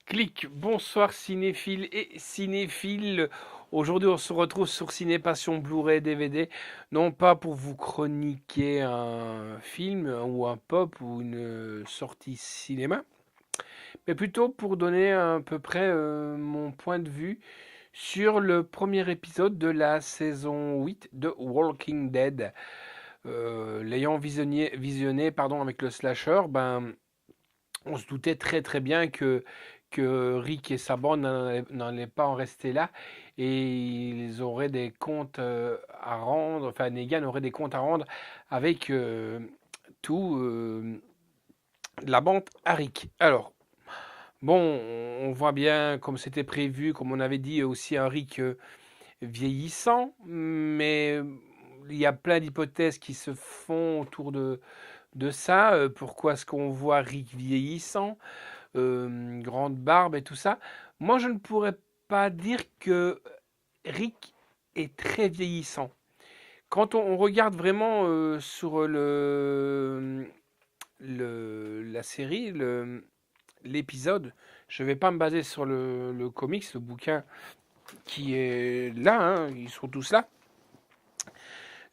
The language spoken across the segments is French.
Clic, bonsoir cinéphiles et cinéphiles. Aujourd'hui, on se retrouve sur Ciné Passion Blu-ray DVD, non pas pour vous chroniquer un film ou un pop ou une sortie cinéma, mais plutôt pour donner à peu près mon point de vue sur le premier épisode de la saison 8 de Walking Dead. L'ayant visionné avec le slasher, on se doutait très très bien que Rick et sa bande n'allaient pas en rester là et ils auraient des comptes à rendre, enfin Negan aurait des comptes à rendre avec tout la bande à Rick. Alors, bon, on voit bien comme c'était prévu, comme on avait dit aussi un Rick vieillissant, mais il y a plein d'hypothèses qui se font autour de ça. Pourquoi est-ce qu'on voit Rick vieillissant? Grande barbe et tout ça. Moi, je ne pourrais pas dire que Rick est très vieillissant. Quand on regarde vraiment sur la série, l'épisode, je ne vais pas me baser sur le comics, le bouquin qui est là, hein, ils sont tous là.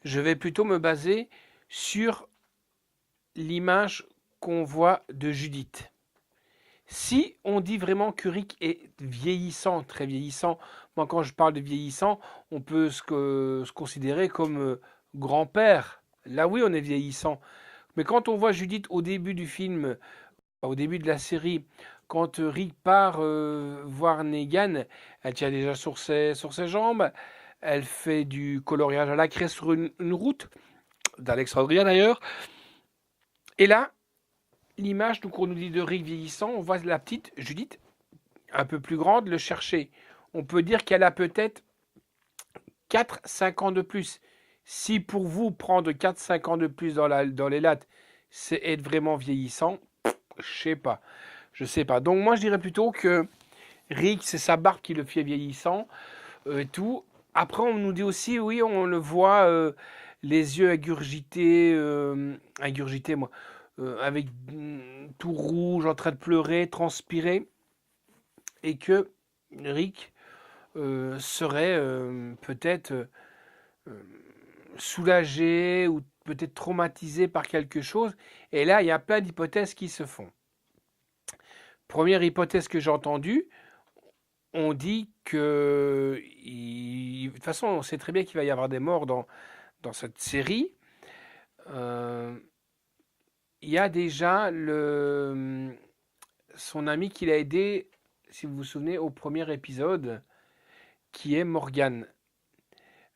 Je vais plutôt me baser sur l'image qu'on voit de Judith. Si on dit vraiment que Rick est vieillissant, très vieillissant, moi quand je parle de vieillissant, on peut se considérer comme grand-père. Là oui, on est vieillissant. Mais quand on voit Judith au début du film, au début de la série, quand Rick part voir Negan, elle tient déjà sur ses jambes, elle fait du coloriage à la craie sur une route, d'Alexandria d'ailleurs. Et là, l'image qu'on nous dit de Rick vieillissant, on voit la petite Judith, un peu plus grande, le chercher. On peut dire qu'elle a peut-être 4-5 ans de plus. Si pour vous, prendre 4-5 ans de plus dans les lattes, c'est être vraiment vieillissant, je sais pas. Je sais pas. Donc moi, je dirais plutôt que Rick, c'est sa barbe qui le fait vieillissant et tout. Après, on nous dit aussi, oui, on le voit, les yeux ingurgités, moi, avec tout rouge, en train de pleurer, transpirer, et que Rick serait peut-être soulagé ou peut-être traumatisé par quelque chose. Et là, il y a plein d'hypothèses qui se font. Première hypothèse que j'ai entendue, on dit que... De toute façon, on sait très bien qu'il va y avoir des morts dans cette série. Euh, il y a déjà son ami qui l'a aidé, si vous vous souvenez, au premier épisode, qui est Morgan.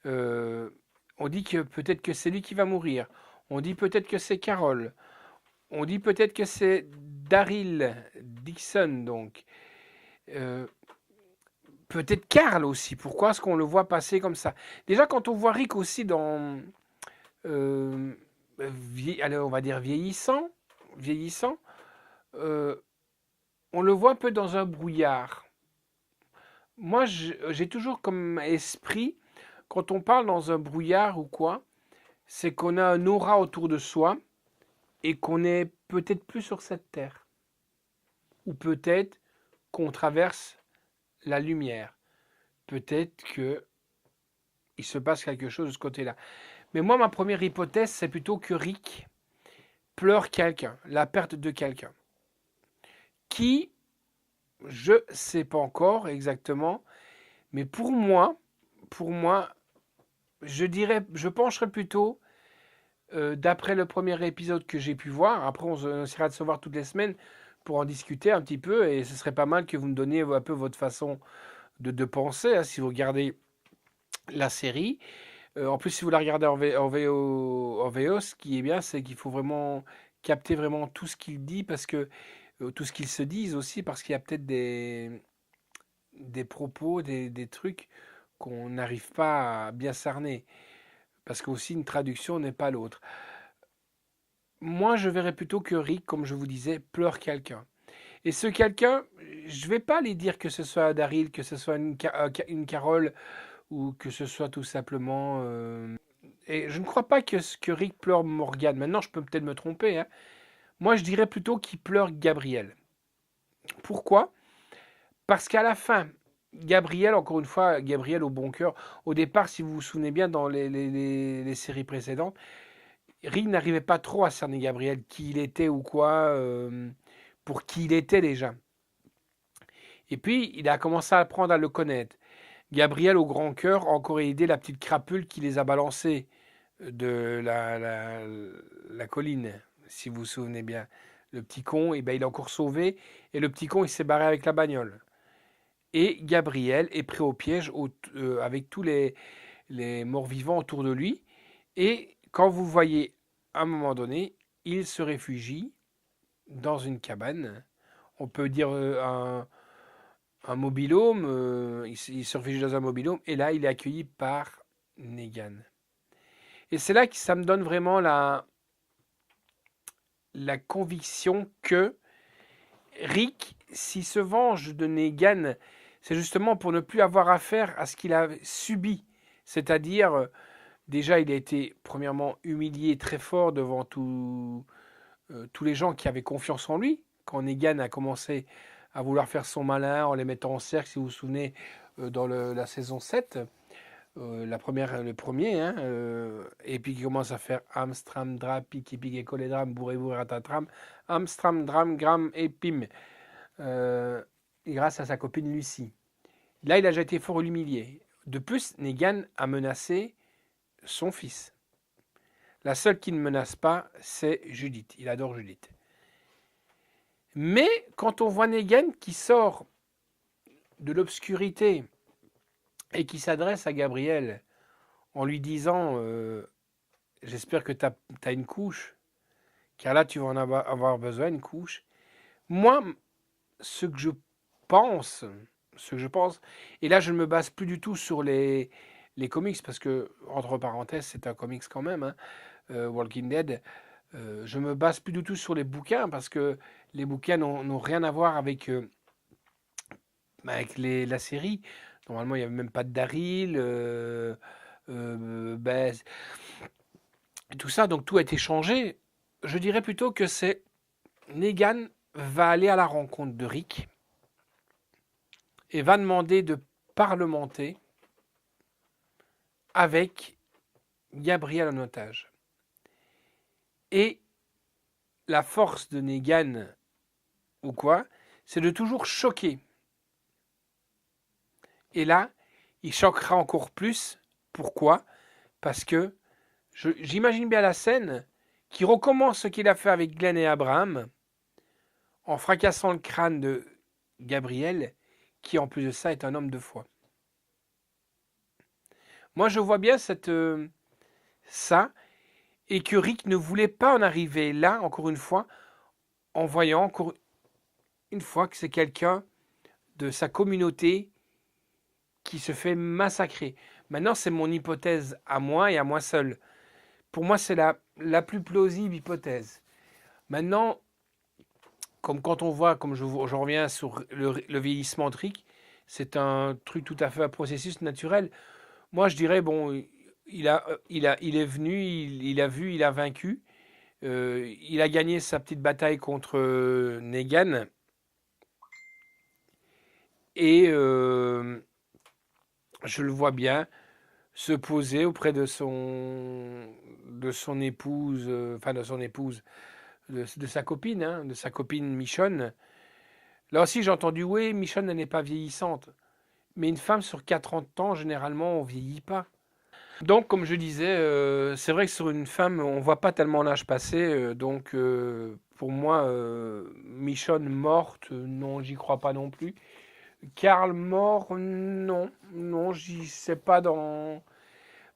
Euh, on dit que peut-être que c'est lui qui va mourir. On dit peut-être que c'est Carol. On dit peut-être que c'est Daryl Dixon, donc. Euh, peut-être Carl aussi. Pourquoi est-ce qu'on le voit passer comme ça? Déjà, quand on voit Rick aussi dans... euh, allez, on va dire vieillissant, euh, on le voit un peu dans un brouillard. Moi, j'ai toujours comme esprit, quand on parle dans un brouillard ou quoi, c'est qu'on a un aura autour de soi et qu'on est peut-être plus sur cette terre. Ou peut-être qu'on traverse la lumière. Peut-être que il se passe quelque chose de ce côté-là. Mais moi, ma première hypothèse, c'est plutôt que Rick pleure quelqu'un, la perte de quelqu'un. Qui, je sais pas encore exactement, mais pour moi, je pencherais plutôt, d'après le premier épisode que j'ai pu voir. Après, on essaiera de se voir toutes les semaines pour en discuter un petit peu, et ce serait pas mal que vous me donniez un peu votre façon de penser, hein, si vous regardez la série. En plus, si vous la regardez en VO, ce qui est bien, c'est qu'il faut vraiment capter vraiment tout ce qu'il dit, parce que tout ce qu'ils se disent aussi, parce qu'il y a peut-être des propos, des trucs qu'on n'arrive pas à bien cerner, parce qu'aussi une traduction n'est pas l'autre. Moi, je verrais plutôt que Rick, comme je vous disais, pleure quelqu'un. Et ce quelqu'un, je vais pas aller dire que ce soit Daryl, que ce soit une Carole, ou que ce soit tout simplement... Et je ne crois pas que Rick pleure Morgan. Maintenant, je peux peut-être me tromper, hein. Moi, je dirais plutôt qu'il pleure Gabriel. Pourquoi? Parce qu'à la fin, Gabriel, encore une fois, Gabriel au bon cœur, au départ, si vous vous souvenez bien, dans les séries précédentes, Rick n'arrivait pas trop à cerner Gabriel, qui il était ou quoi, pour qui il était déjà. Et puis, il a commencé à apprendre à le connaître. Gabriel, au grand cœur, a encore aidé la petite crapule qui les a balancés de la colline, si vous vous souvenez bien. Le petit con, et ben, il a encore sauvé, et le petit con, il s'est barré avec la bagnole. Et Gabriel est pris au piège avec tous les morts-vivants autour de lui. Et quand vous voyez, à un moment donné, il se réfugie dans une cabane. On peut dire un mobil-home. Il se réfugie dans un mobil-home. Et là, il est accueilli par Negan. Et c'est là que ça me donne vraiment la conviction que Rick, s'il se venge de Negan, c'est justement pour ne plus avoir affaire à ce qu'il a subi. C'est-à-dire, déjà, il a été premièrement humilié très fort devant tous les gens qui avaient confiance en lui. Quand Negan a commencé à vouloir faire son malin en les mettant en cercle, si vous vous souvenez, dans la saison 7, le premier, hein, et puis qui commence à faire Amstram, Dra, Piki, Piki, Colédram, Bourrez-vous, Ratatram, Amstram, Dram, Gram et Pim, et grâce à sa copine Lucie. Là, il a déjà été fort humilié. De plus, Negan a menacé son fils. La seule qui ne menace pas, c'est Judith. Il adore Judith. Mais quand on voit Negan qui sort de l'obscurité et qui s'adresse à Gabriel en lui disant j'espère que tu as une couche, car là tu vas en avoir besoin, une couche. Moi, ce que je pense, et là je ne me base plus du tout sur les comics, parce que, entre parenthèses, c'est un comics quand même, hein, Walking Dead. Je me base plus du tout sur les bouquins, parce que les bouquins n'ont rien à voir avec la série. Normalement, il n'y avait même pas de Daryl, ben, tout ça, donc tout a été changé. Je dirais plutôt que c'est Negan va aller à la rencontre de Rick et va demander de parlementer avec Gabriel en otage. Et la force de Negan, ou quoi, c'est de toujours choquer. Et là, il choquera encore plus. Pourquoi? Parce que j'imagine bien la scène qui recommence ce qu'il a fait avec Glenn et Abraham en fracassant le crâne de Gabriel, qui en plus de ça est un homme de foi. Moi, je vois bien ça, et que Rick ne voulait pas en arriver là, encore une fois, en voyant encore une fois que c'est quelqu'un de sa communauté qui se fait massacrer. Maintenant, c'est mon hypothèse à moi et à moi seul. Pour moi, c'est la plus plausible hypothèse. Maintenant, comme quand on voit, comme je reviens sur le vieillissement de Rick, c'est un truc tout à fait un processus naturel. Moi, je dirais, bon, il est venu, il a vu, il a vaincu. Il a gagné sa petite bataille contre Negan. Et je le vois bien se poser auprès de son épouse, enfin de son épouse, de sa copine, hein, de sa copine Michonne. Là aussi, j'ai entendu, oui, Michonne, elle n'est pas vieillissante. Mais une femme sur 40 ans, généralement, on vieillit pas. Donc, comme je disais, c'est vrai que sur une femme, on voit pas tellement l'âge passer. Donc, pour moi, Michonne morte, non, j'y crois pas non plus. Karl mort, non, non, j'y sais pas dans.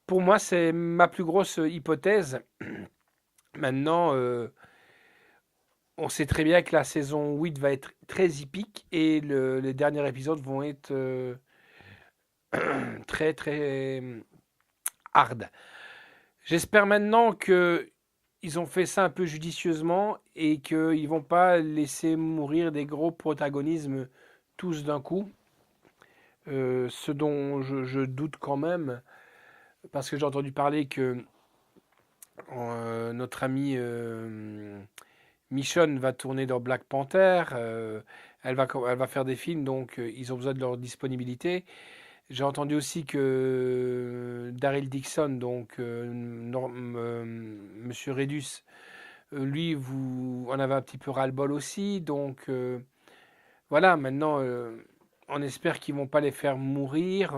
Pour moi, c'est ma plus grosse hypothèse. Maintenant, on sait très bien que la saison 8 va être très épique et les derniers épisodes vont être très très hard. J'espère maintenant que ils ont fait ça un peu judicieusement et qu'ils vont pas laisser mourir des gros protagonismes tous d'un coup. Ce dont je doute quand même, parce que j'ai entendu parler que notre ami Michonne va tourner dans Black Panther. elle va faire des films, donc ils ont besoin de leur disponibilité. J'ai entendu aussi que Daryl Dixon, donc Monsieur Redus, lui, vous en avez un petit peu ras-le-bol aussi. Donc voilà, maintenant, on espère qu'ils vont pas les faire mourir.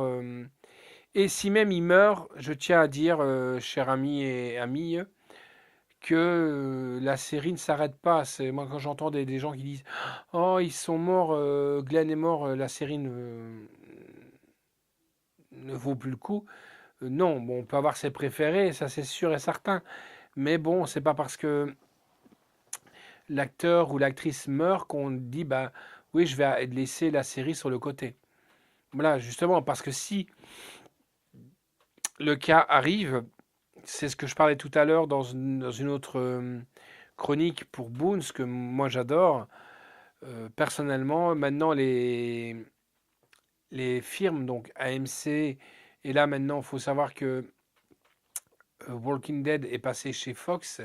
Et si même ils meurent, je tiens à dire, chers amis et amies, que la série ne s'arrête pas. C'est moi quand j'entends des gens qui disent oh ils sont morts, Glenn est mort, la série ne vaut plus le coup. Non, bon, on peut avoir ses préférés, ça c'est sûr et certain. Mais bon, c'est pas parce que l'acteur ou l'actrice meurt qu'on dit bah oui je vais laisser la série sur le côté. Voilà, justement, parce que si le cas arrive, c'est ce que je parlais tout à l'heure dans une autre chronique pour Boons, que moi j'adore. Personnellement, maintenant les firmes, donc AMC, et là maintenant, il faut savoir que Walking Dead est passé chez Fox,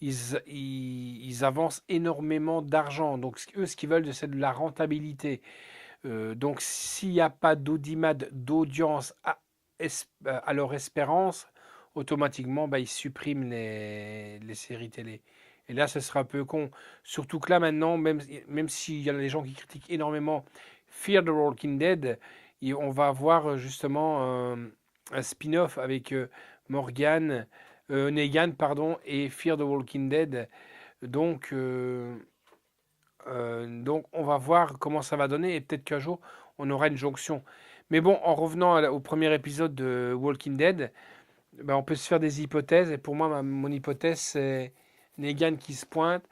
ils avancent énormément d'argent. Donc eux, ce qu'ils veulent, c'est de la rentabilité. Donc s'il n'y a pas d'audimat, d'audience à leur espérance, automatiquement, bah, ils suppriment les séries télé. Et là, ce sera un peu con. Surtout que là, maintenant, même s'il y a des gens qui critiquent énormément Fear the Walking Dead, on va avoir justement un spin-off avec Morgan, Negan, pardon, et Fear the Walking Dead. Donc, donc, on va voir comment ça va donner et peut-être qu'un jour, on aura une jonction. Mais bon, en revenant au premier épisode de Walking Dead, ben, on peut se faire des hypothèses. Et pour moi, mon hypothèse, c'est Negan qui se pointe.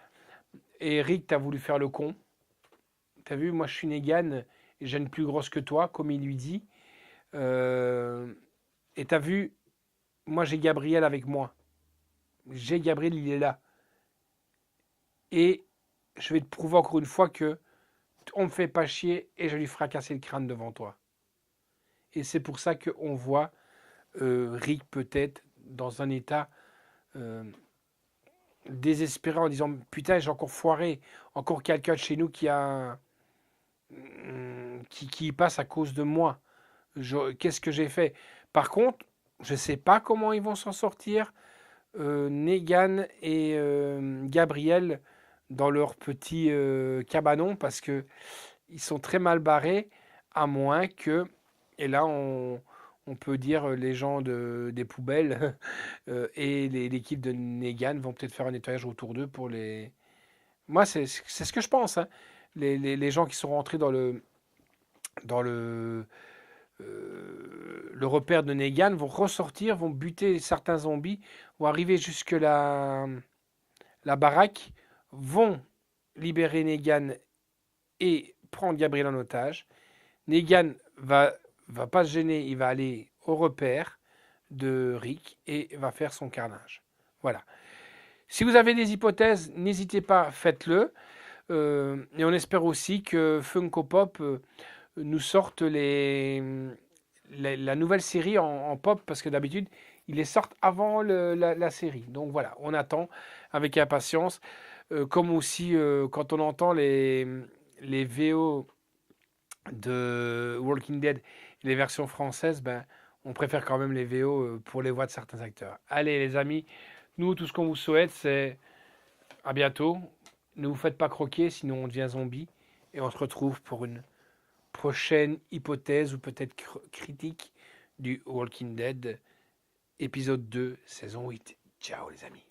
Et Rick, t'as voulu faire le con. T'as vu, moi, je suis Negan et j'ai une plus grosse que toi, comme il lui dit. Euh, et t'as vu, moi, j'ai Gabriel avec moi. J'ai Gabriel, il est là. Et je vais te prouver encore une fois que on me fait pas chier et je lui fracasser le crâne devant toi. Et c'est pour ça qu'on voit Rick peut-être dans un état désespéré en disant putain j'ai encore foiré, encore quelqu'un de chez nous qui passe à cause de moi. Qu'est-ce que j'ai fait? Par contre, je ne sais pas comment ils vont s'en sortir, Negan et Gabriel dans leur petit cabanon parce que ils sont très mal barrés, à moins que, et là on peut dire les gens des poubelles et l'équipe de Negan vont peut-être faire un nettoyage autour d'eux pour les... Moi c'est ce que je pense, hein. Les gens qui sont rentrés dans le repère de Negan vont ressortir, vont buter certains zombies, vont arriver jusque la baraque, vont libérer Negan et prendre Gabriel en otage. Negan va pas se gêner, il va aller au repère de Rick et va faire son carnage. Voilà. Si vous avez des hypothèses, n'hésitez pas, faites-le. Et on espère aussi que Funko Pop nous sorte la nouvelle série en pop, parce que d'habitude, ils les sortent avant la série. Donc voilà, on attend avec impatience. Comme aussi, quand on entend les VO de Walking Dead, les versions françaises, ben, on préfère quand même les VO pour les voix de certains acteurs. Allez les amis, nous tout ce qu'on vous souhaite c'est à bientôt. Ne vous faites pas croquer sinon on devient zombie. Et on se retrouve pour une prochaine hypothèse ou peut-être critique du Walking Dead épisode 2 saison 8. Ciao les amis.